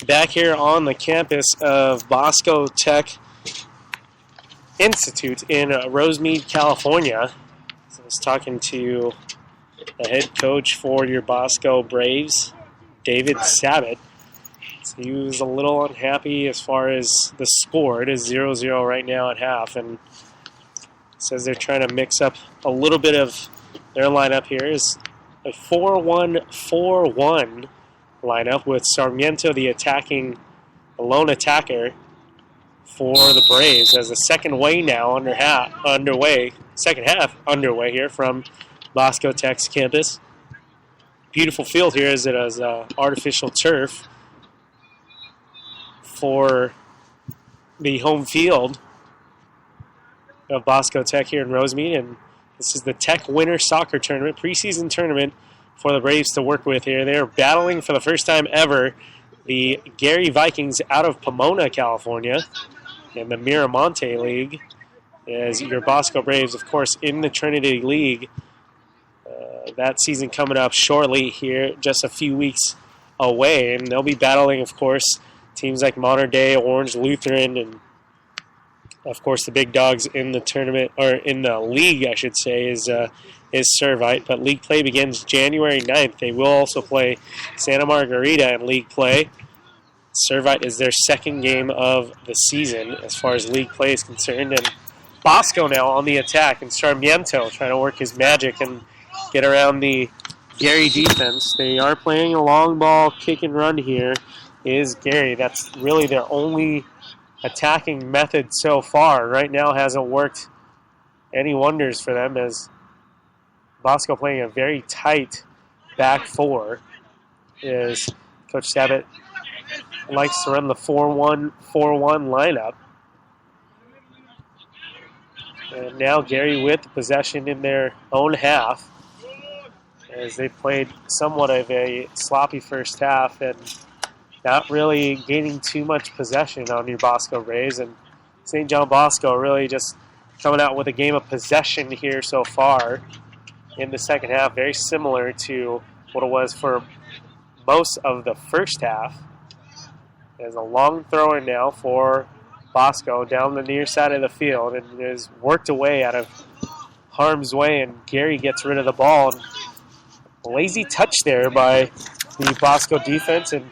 Back here on the campus of Bosco Tech Institute in Rosemead, California. So I was talking to the head coach for your Bosco Braves, David Sabat. So he was a little unhappy as far as the score. It is 0-0 right now at half, and says they're trying to mix up a little bit of their lineup here. Is a 4-1-4-1 lineup with Sarmiento, the lone attacker for the Braves, as the second half underway here from Bosco Tech's campus. Beautiful field here as it has artificial turf for the home field of Bosco Tech here in Rosemead, and this is the Tech Winter Soccer Tournament, preseason tournament for the Braves to work with here. They're battling for the first time ever the Garey Vikings out of Pomona, California, in the Miramonte League, as your Bosco Braves, of course, in the Trinity League. That season coming up shortly here, just a few weeks away, and they'll be battling, of course, teams like Modern Day, Orange Lutheran, and of course the big dogs in the tournament, or in the league, I should say, is Servite. But league play begins January 9th. They will also play Santa Margarita in league play. Servite is their second game of the season as far as league play is concerned. And Bosco now on the attack, and Sarmiento trying to work his magic and get around the Garey defense. They are playing a long ball kick and run here. Is Garey. That's really their only attacking method so far. Right now hasn't worked any wonders for them, as Bosco playing a very tight back four. Is Coach Sabat likes to run the 4-1-4-1 lineup. And now Garey with the possession in their own half, as they played somewhat of a sloppy first half and not really gaining too much possession on your Bosco Braves. And St. John Bosco really just coming out with a game of possession here so far in the second half, very similar to what it was for most of the first half. There's a long throw in now for Bosco down the near side of the field, and is worked away out of harm's way, and Garey gets rid of the ball. And a lazy touch there by the Bosco defense, and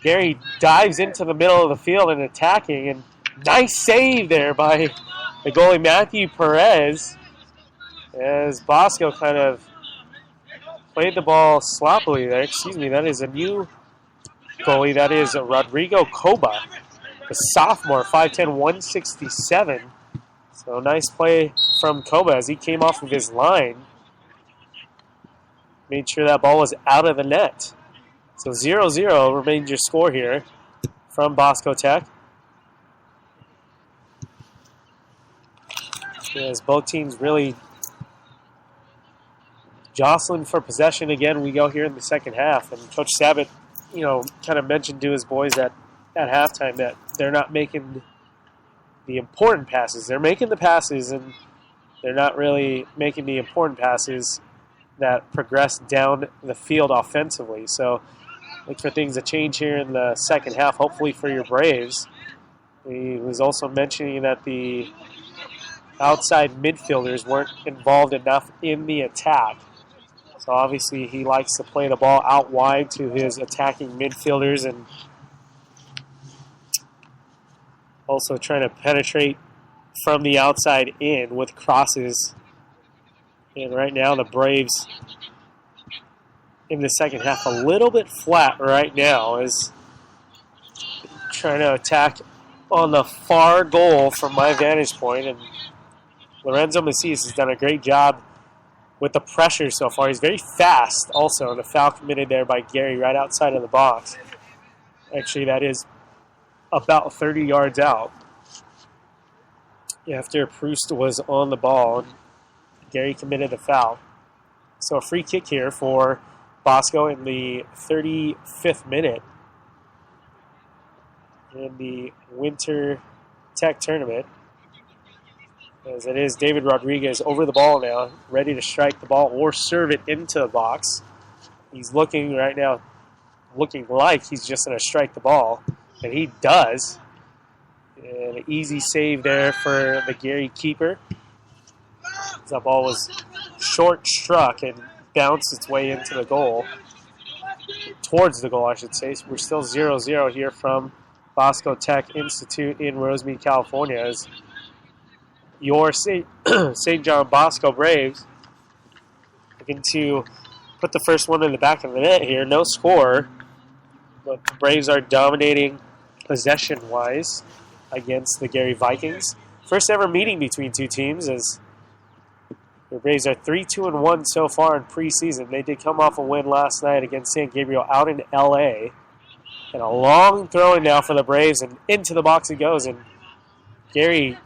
Garey dives into the middle of the field and attacking, and nice save there by the goalie Matthew Perez, as Bosco kind of played the ball sloppily there. Excuse me, that is a new goalie. That is Rodrigo Coba, the sophomore, 5'10", 167. So nice play from Coba as he came off of his line. Made sure that ball was out of the net. So 0-0 remains your score here from Bosco Tech. As both teams really jostling for possession again, we go here in the second half. And Coach Sabat, kind of mentioned to his boys at halftime that they're not making the important passes. They're making the passes, and they're not really making the important passes that progress down the field offensively. So look for things to change here in the second half, hopefully for your Braves. He was also mentioning that the outside midfielders weren't involved enough in the attack. So obviously he likes to play the ball out wide to his attacking midfielders, and also trying to penetrate from the outside in with crosses. And right now the Braves in the second half a little bit flat right now, is trying to attack on the far goal from my vantage point, and Lorenzo Macias has done a great job with the pressure so far. He's very fast also, and the foul committed there by Garey right outside of the box. Actually, that is about 30 yards out after Proust was on the ball, and Garey committed the foul. So a free kick here for Bosco in the 35th minute in the Winter Tech Tournament. As it is David Rodriguez over the ball now, ready to strike the ball or serve it into the box. He's looking right now looking like he's just going to strike the ball, and he does. And an easy save there for the Garey keeper. That ball was short struck and bounced its way into the goal. Towards the goal, I should say. So we're still 0-0 here from Bosco Tech Institute in Rosemead, California, as your St. John Bosco Braves looking to put the first one in the back of the net here. No score, but the Braves are dominating possession-wise against the Garey Vikings. First ever meeting between two teams, as the Braves are 3-2-1 so far in preseason. They did come off a win last night against San Gabriel out in L.A. And a long throwing now for the Braves, and into the box it goes. And Garey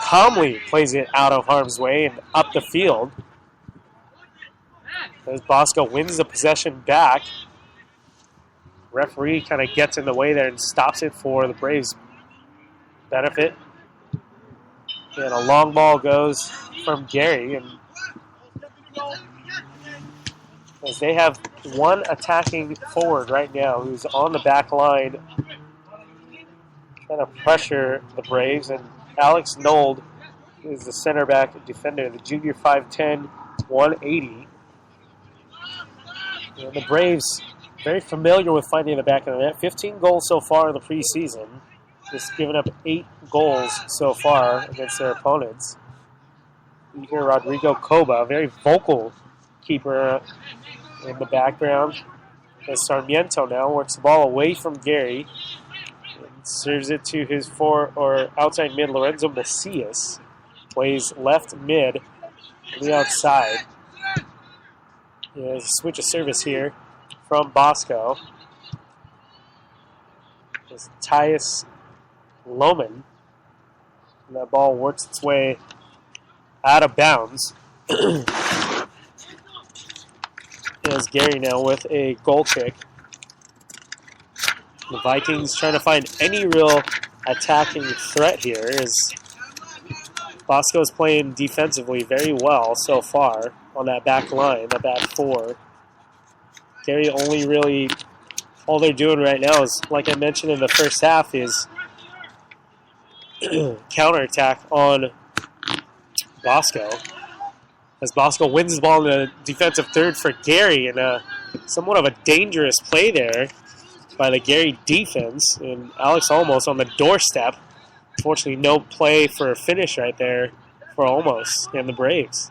calmly plays it out of harm's way and up the field, as Bosco wins the possession back. Referee kind of gets in the way there and stops it for the Braves' benefit. And a long ball goes from Garey, and as they have one attacking forward right now who's on the back line trying to pressure the Braves, and Alex Nold is the center back defender, the junior 5'10", 180. And the Braves very familiar with finding the back of the net. 15 goals so far in the preseason. Just giving up 8 goals so far against their opponents. You hear Rodrigo Coba, a very vocal keeper in the background. As Sarmiento now works the ball away from Garey and serves it to his outside mid, Lorenzo Macias. Plays left mid on the outside. There's a switch of service here from Bosco. There's Tyus Lohman. And that ball works its way out of bounds. As Garey now with a goal kick. The Vikings trying to find any real attacking threat here, as Bosco's playing defensively very well so far on that back line, that back four. Garey only really, all they're doing right now is, like I mentioned in the first half, is counterattack on Bosco. As Bosco wins the ball in the defensive third for Garey, and somewhat of a dangerous play there by the Garey defense. And Alex Olmos on the doorstep. Unfortunately, no play for a finish right there for Olmos and the Braves.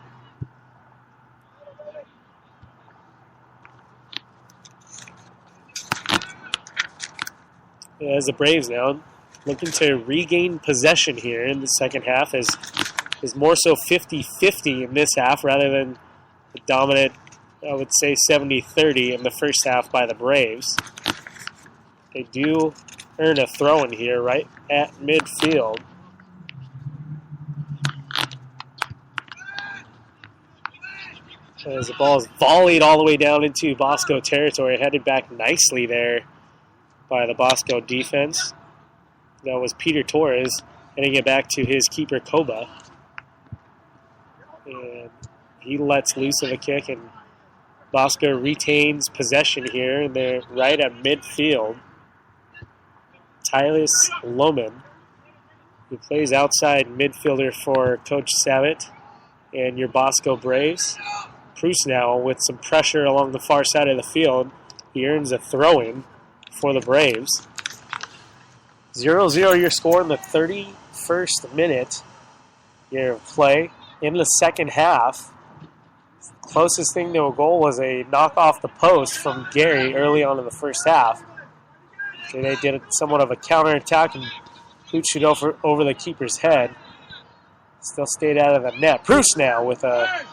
As the Braves now looking to regain possession here in the second half, is more so 50-50 in this half rather than the dominant, I would say, 70-30 in the first half by the Braves. They do earn a throw-in here right at midfield. As the ball is volleyed all the way down into Bosco territory, headed back nicely there by the Bosco defense. That was Peter Torres heading it back to his keeper, Koba. And he lets loose of a kick, and Bosco retains possession here, and they're right at midfield. Tyus Lohman, who plays outside midfielder for Coach Savitt and your Bosco Braves. Proust now with some pressure along the far side of the field. He earns a throw-in for the Braves. 0-0 your score in the 31st minute here of play in the second half. Closest thing to a goal was a knock off the post from Garey early on in the first half. So they did somewhat of a counterattack and pooched it over the keeper's head. Still stayed out of the net. Proust now with a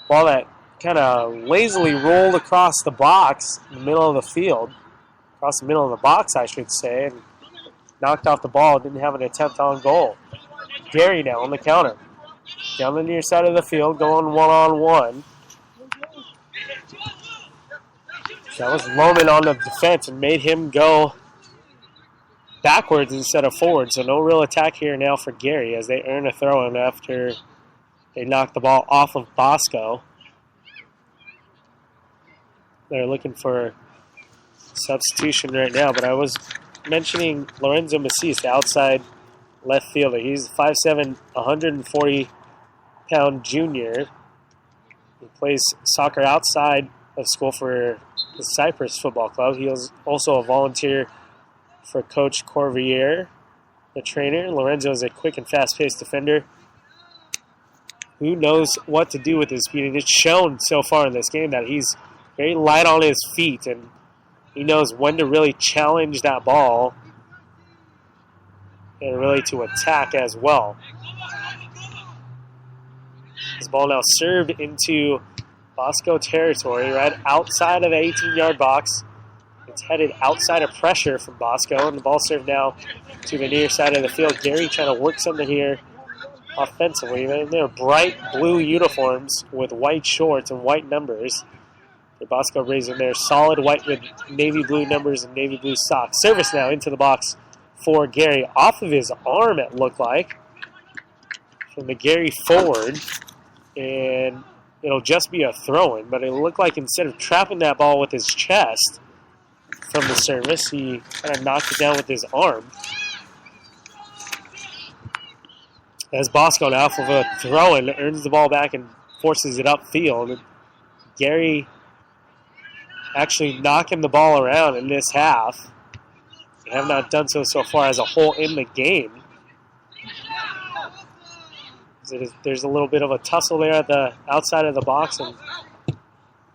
ball that kind of lazily rolled across the box in the middle of the field. Across the middle of the box, I should say, and knocked off the ball. Didn't have an attempt on goal. Garey now on the counter. Down the near side of the field, going one-on-one. That was Lohman on the defense and made him go backwards instead of forward. So no real attack here now for Garey as they earn a throw-in after they knock the ball off of Bosco. They're looking for substitution right now, but I was mentioning Lorenzo Macias, the outside left fielder. He's 5'7", 140-pound junior. He plays soccer outside of school for the Cypress Football Club. He was also a volunteer for Coach Corvier, the trainer. Lorenzo is a quick and fast-paced defender who knows what to do with his feet. And it's shown so far in this game that he's very light on his feet, and he knows when to really challenge that ball and really to attack as well. This ball now served into Bosco territory, right outside of the 18-yard box. It's headed outside of pressure from Bosco, and the ball served now to the near side of the field. Garey trying to work something here offensively. They're bright blue uniforms with white shorts and white numbers. The Bosco Braves in there, solid white with navy blue numbers and navy blue socks. Service now into the box for Garey. Off of his arm, it looked like, from the Garey forward. And it'll just be a throw-in, but it looked like instead of trapping that ball with his chest from the service, he kind of knocked it down with his arm. As Bosco now, for a throw-in, earns the ball back and forces it upfield. Garey actually knocking the ball around in this half. They have not done so far as a whole in the game. There's a little bit of a tussle there at the outside of the box, and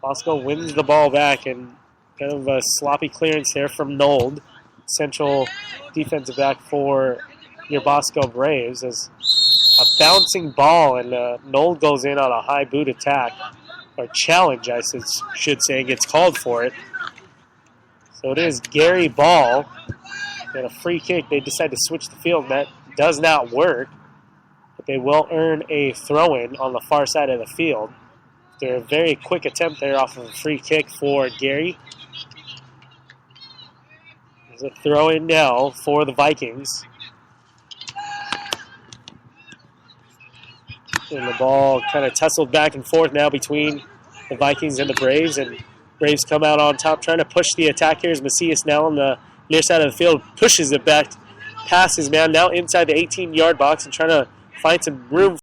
Bosco wins the ball back, and kind of a sloppy clearance there from Nold, central defensive back for your Bosco Braves, as a bouncing ball, and Nold goes in on a high boot attack, or challenge, I should say, gets called for it. So it is Garey ball, and a free kick. They decide to switch the field, and that does not work. But they will earn a throw-in on the far side of the field. They're a very quick attempt there off of a free kick for Garey. There's a throw-in now for the Vikings. And the ball kind of tussled back and forth now between the Vikings and the Braves. And Braves come out on top trying to push the attack here. As Macias now on the near side of the field pushes it back past his man, now inside the 18-yard box and trying to find some room